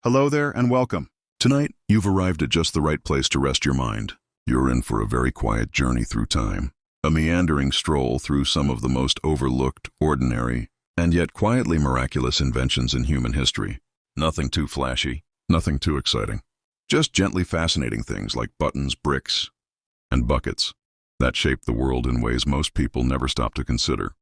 Hello there and welcome. Tonight, you've arrived at just the right place to rest your mind. You're in for a very quiet journey through time, a meandering stroll through some of the most overlooked, ordinary, and yet quietly miraculous inventions in human history. Nothing too flashy, nothing too exciting. Just gently fascinating things like buttons, bricks, and buckets that shape the world in ways most people never stop to consider.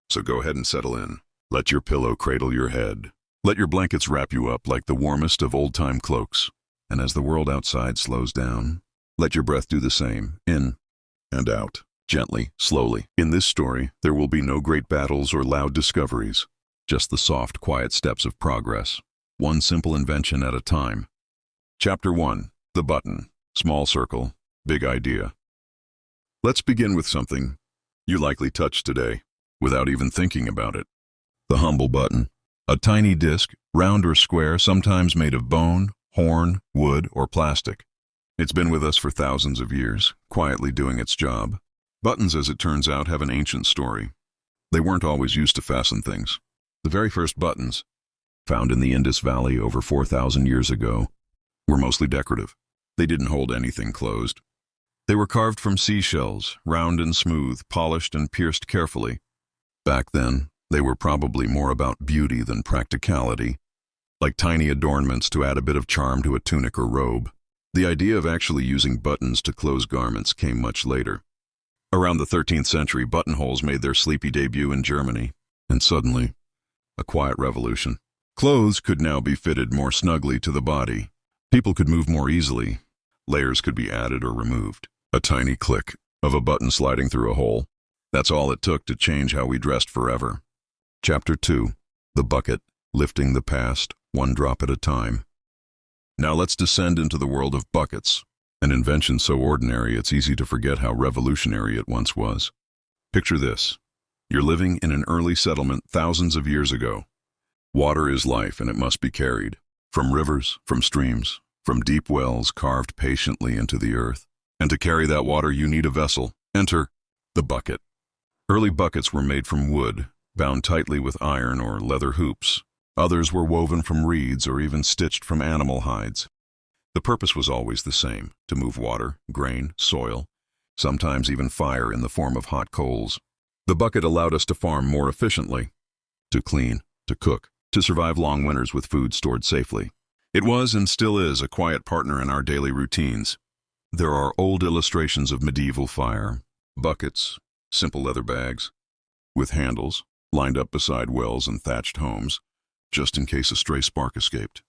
So go ahead and settle in. Let your pillow cradle your head. Let your blankets wrap you up like the warmest of old-time cloaks. And as the world outside slows down, let your breath do the same, in and out, gently, slowly. In this story, there will be no great battles or loud discoveries, just the soft, quiet steps of progress, one simple invention at a time. Chapter 1. The Button. Small circle, big idea. Let's begin with something you likely touched today, without even thinking about it. The humble button. A tiny disc, round or square, sometimes made of bone, horn, wood, or plastic. It's been with us for thousands of years, quietly doing its job. Buttons, as it turns out, have an ancient story. They weren't always used to fasten things. The very first buttons, found in the Indus Valley over 4,000 years ago, were mostly decorative. They didn't hold anything closed. They were carved from seashells, round and smooth, polished and pierced carefully. Back then, they were probably more about beauty than practicality, like tiny adornments to add a bit of charm to a tunic or robe. The idea of actually using buttons to close garments came much later. Around the 13th century, buttonholes made their sleepy debut in Germany, and suddenly, a quiet revolution. Clothes could now be fitted more snugly to the body. People could move more easily. Layers could be added or removed. A tiny click of a button sliding through a hole. That's all it took to change how we dressed forever. Chapter 2. The Bucket, Lifting the Past, One Drop at a Time. Now let's descend into the world of buckets, an invention so ordinary it's easy to forget how revolutionary it once was. Picture this. You're living in an early settlement thousands of years ago. Water is life and it must be carried. From rivers, from streams, from deep wells carved patiently into the earth. And to carry that water you need a vessel. Enter the bucket. Early buckets were made from wood, bound tightly with iron or leather hoops. Others were woven from reeds or even stitched from animal hides. The purpose was always the same, to move water, grain, soil, sometimes even fire in the form of hot coals. The bucket allowed us to farm more efficiently, to clean, to cook, to survive long winters with food stored safely. It was and still is a quiet partner in our daily routines. There are old illustrations of medieval fire, buckets, simple leather bags, with handles, lined up beside wells and thatched homes, just in case a stray spark escaped.